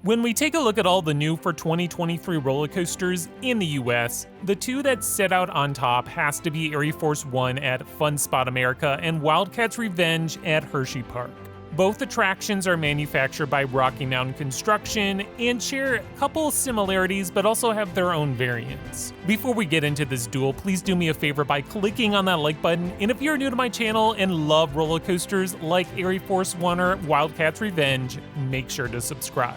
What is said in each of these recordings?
When we take a look at all the new for 2023 roller coasters in the US, the two that set out on top has to be ArieForce One at Fun Spot America and Wildcat's Revenge at Hershey Park. Both attractions are manufactured by Rocky Mountain Construction and share a couple similarities but also have their own variants. Before we get into this duel, please do me a favor by clicking on that like button, and if you're new to my channel and love roller coasters like ArieForce One or Wildcat's Revenge, make sure to subscribe.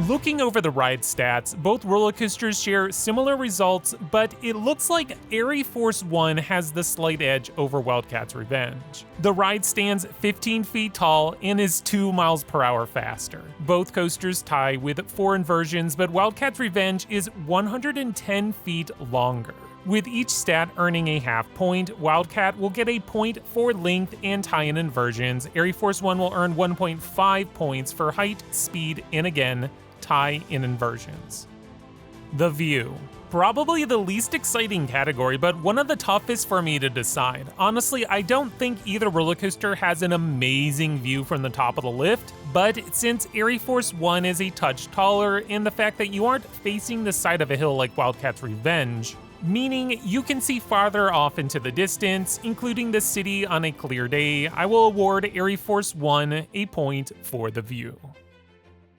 Looking over the ride stats, both roller coasters share similar results, but it looks like ArieForce One has the slight edge over Wildcat's Revenge. The ride stands 15 feet tall and is 2 miles per hour faster. Both coasters tie with 4 inversions, but Wildcat's Revenge is 110 feet longer. With each stat earning a half point, Wildcat will get a point for length and tie-in inversions. ArieForce One will earn 1.5 points for height, speed, and again, tie-in inversions. The view. Probably the least exciting category, but one of the toughest for me to decide. Honestly, I don't think either roller coaster has an amazing view from the top of the lift, but since ArieForce One is a touch taller, and the fact that you aren't facing the side of a hill like Wildcat's Revenge, meaning you can see farther off into the distance, including the city on a clear day, I will award ArieForce One a point for the view.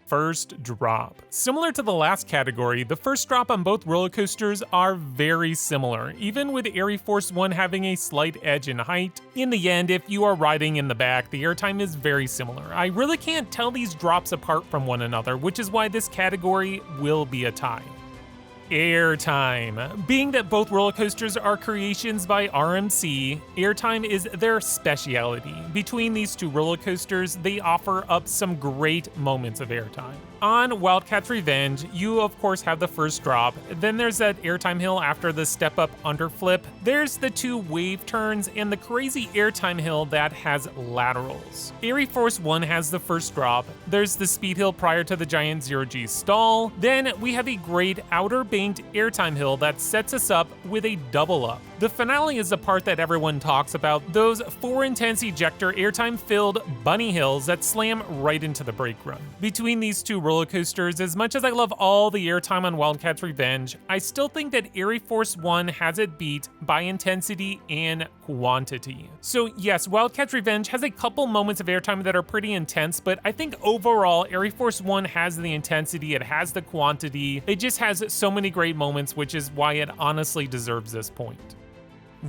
First drop. Similar to the last category, the first drop on both roller coasters are very similar, even with ArieForce One having a slight edge in height. In the end, if you are riding in the back, the airtime is very similar. I really can't tell these drops apart from one another, which is why this category will be a tie. Airtime. Being that both roller coasters are creations by RMC, airtime is their specialty. Between these two roller coasters, they offer up some great moments of airtime. On Wildcat's Revenge, you of course have the first drop, then there's that airtime hill after the step-up underflip, there's the 2 wave turns, and the crazy airtime hill that has laterals. ArieForce One has the first drop, there's the speed hill prior to the giant 0G stall, then we have a great outer banked airtime hill that sets us up with a double up. The finale is the part that everyone talks about, those 4 intense ejector airtime-filled bunny hills that slam right into the brake run. Between these two roller coasters, as much as I love all the airtime on Wildcat's Revenge, I still think that ArieForce One has it beat by intensity and quantity. So yes, Wildcat's Revenge has a couple moments of airtime that are pretty intense, but I think overall ArieForce One has the intensity, it has the quantity, it just has so many great moments, which is why it honestly deserves this point.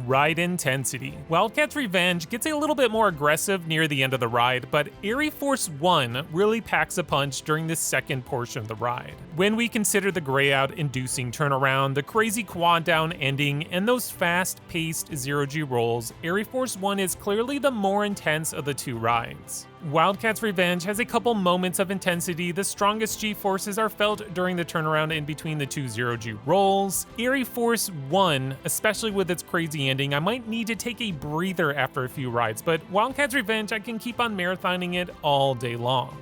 Ride intensity. Wildcat's Revenge gets a little bit more aggressive near the end of the ride, but ArieForce One really packs a punch during the second portion of the ride. When we consider the gray-out inducing turnaround, the crazy quad down ending, and those fast-paced 0G rolls, ArieForce One is clearly the more intense of the two rides. Wildcat's Revenge has a couple moments of intensity. The strongest G-forces are felt during the turnaround in between the two 0G rolls. ArieForce One, especially with its crazy ending, I might need to take a breather after a few rides, but Wildcat's Revenge, I can keep on marathoning it all day long.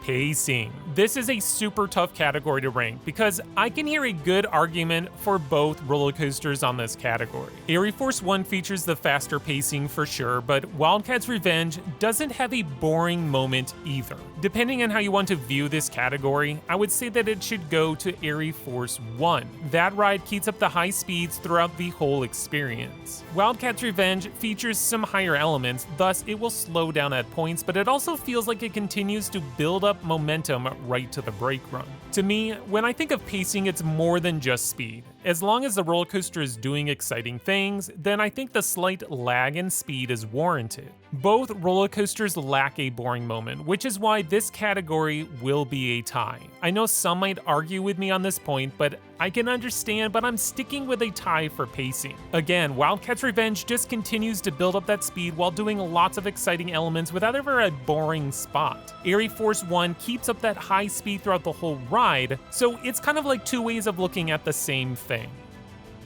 Pacing. This is a super tough category to rank because I can hear a good argument for both roller coasters on this category. ArieForce One features the faster pacing for sure, but Wildcat's Revenge doesn't have a boring moment either. Depending on how you want to view this category, I would say that it should go to ArieForce One. That ride keeps up the high speeds throughout the whole experience. Wildcat's Revenge features some higher elements, thus it will slow down at points, but it also feels like it continues to build up momentum right to the brake run. To me, when I think of pacing, it's more than just speed. As long as the roller coaster is doing exciting things, then I think the slight lag in speed is warranted. Both roller coasters lack a boring moment, which is why this category will be a tie. I know some might argue with me on this point, but I can understand, but I'm sticking with a tie for pacing. Again, Wildcat's Revenge just continues to build up that speed while doing lots of exciting elements without ever a boring spot. ArieForce One keeps up that high speed throughout the whole ride, so it's kind of like two ways of looking at the same thing.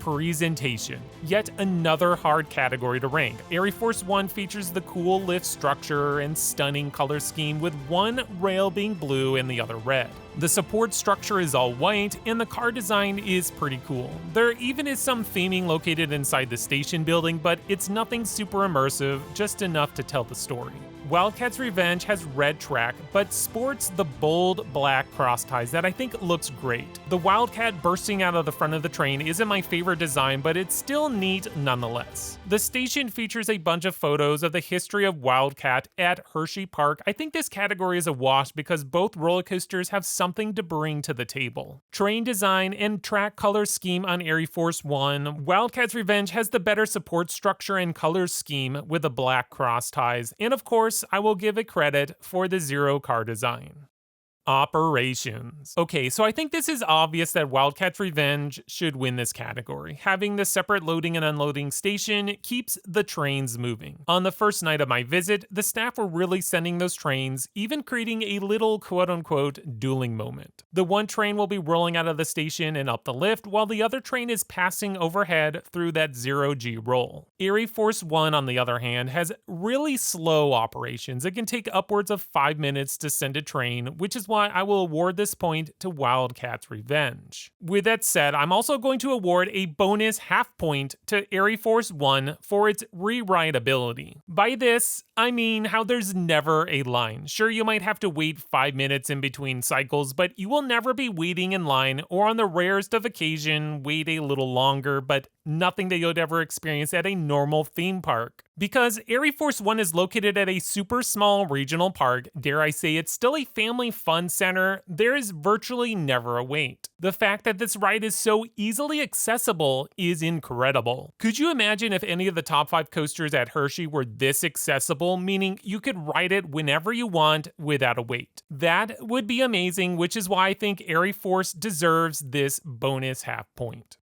presentation. Yet another hard category to rank. ArieForce One features the cool lift structure and stunning color scheme, with one rail being blue and the other red. The support structure is all white, and the car design is pretty cool. There even is some theming located inside the station building, but it's nothing super immersive, just enough to tell the story. Wildcat's Revenge has red track, but sports the bold black cross ties that I think looks great. The Wildcat bursting out of the front of the train isn't my favorite design, but it's still neat nonetheless. The station features a bunch of photos of the history of Wildcat at Hershey Park. I think this category is a wash because both roller coasters have something to bring to the table. Train design and track color scheme on ArieForce One. Wildcat's Revenge has the better support structure and color scheme with the black cross ties, and of course, I will give it credit for the zero car design. Operations. Okay, so I think this is obvious that Wildcat's Revenge should win this category. Having the separate loading and unloading station keeps the trains moving. On the first night of my visit, the staff were really sending those trains, even creating a little quote-unquote dueling moment. The one train will be rolling out of the station and up the lift, while the other train is passing overhead through that zero-G roll. ArieForce One, on the other hand, has really slow operations. It can take upwards of 5 minutes to send a train, which is why I will award this point to Wildcat's Revenge. With that said, I'm also going to award a bonus half point to ArieForce One for its rewrite ability. By this, I mean how there's never a line. Sure, you might have to wait 5 minutes in between cycles, but you will never be waiting in line, or on the rarest of occasion, wait a little longer, but nothing that you'd ever experience at a normal theme park. Because ArieForce One is located at a super small regional park, dare I say it's still a family fun center, there is virtually never a wait. The fact that this ride is so easily accessible is incredible. Could you imagine if any of the top 5 coasters at Hershey were this accessible, meaning you could ride it whenever you want without a wait? That would be amazing, which is why I think ArieForce deserves this bonus half point.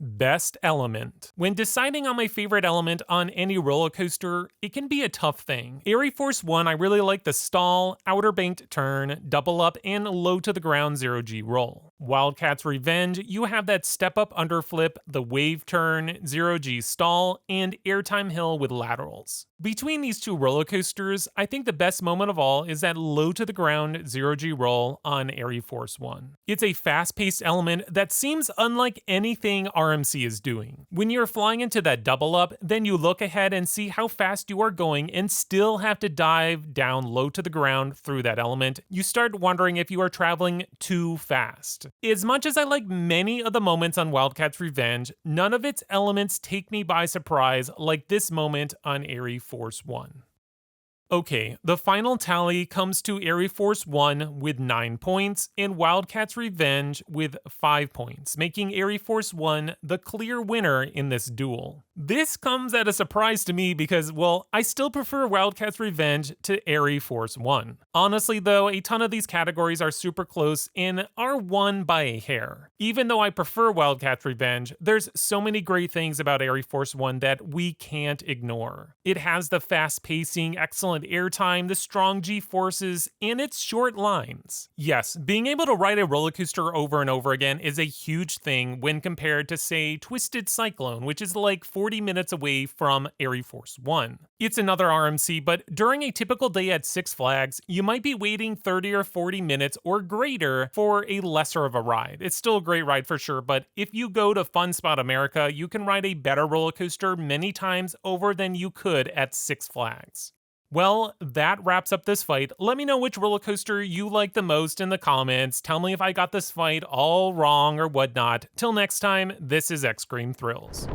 Best element. When deciding on my favorite element on any roller coaster, it can be a tough thing. ArieForce One, I really like the stall, outer banked turn, double up, and low to the ground zero-G roll. Wildcat's Revenge, you have that step up underflip, the wave turn, zero-G stall, and airtime hill with laterals. Between these two roller coasters, I think the best moment of all is that low to the ground zero-G roll on ArieForce One. It's a fast-paced element that seems unlike anything RMC is doing. When you're flying into that double up, then you look ahead and see how fast you are going and still have to dive down low to the ground through that element. You start wondering if you are traveling too fast. As much as I like many of the moments on Wildcat's Revenge, none of its elements take me by surprise like this moment on ArieForce One. Okay, the final tally comes to ArieForce One with 9 points and Wildcat's Revenge with 5 points, making ArieForce One the clear winner in this duel. This comes at a surprise to me because, well, I still prefer Wildcat's Revenge to ArieForce One. Honestly though, a ton of these categories are super close and are won by a hair. Even though I prefer Wildcat's Revenge, there's so many great things about ArieForce One that we can't ignore. It has the fast pacing, excellent airtime, the strong G-forces, and its short lines. Yes, being able to ride a roller coaster over and over again is a huge thing when compared to, say, Twisted Cyclone, which is like 40 minutes away from ArieForce One. It's another RMC, but during a typical day at Six Flags, you might be waiting 30 or 40 minutes or greater for a lesser of a ride. It's still a great ride for sure, but if you go to Fun Spot America, you can ride a better roller coaster many times over than you could at Six Flags. Well, that wraps up this fight. Let me know which roller coaster you like the most in the comments. Tell me if I got this fight all wrong or whatnot. Till next time, this is X-Cream Thrills.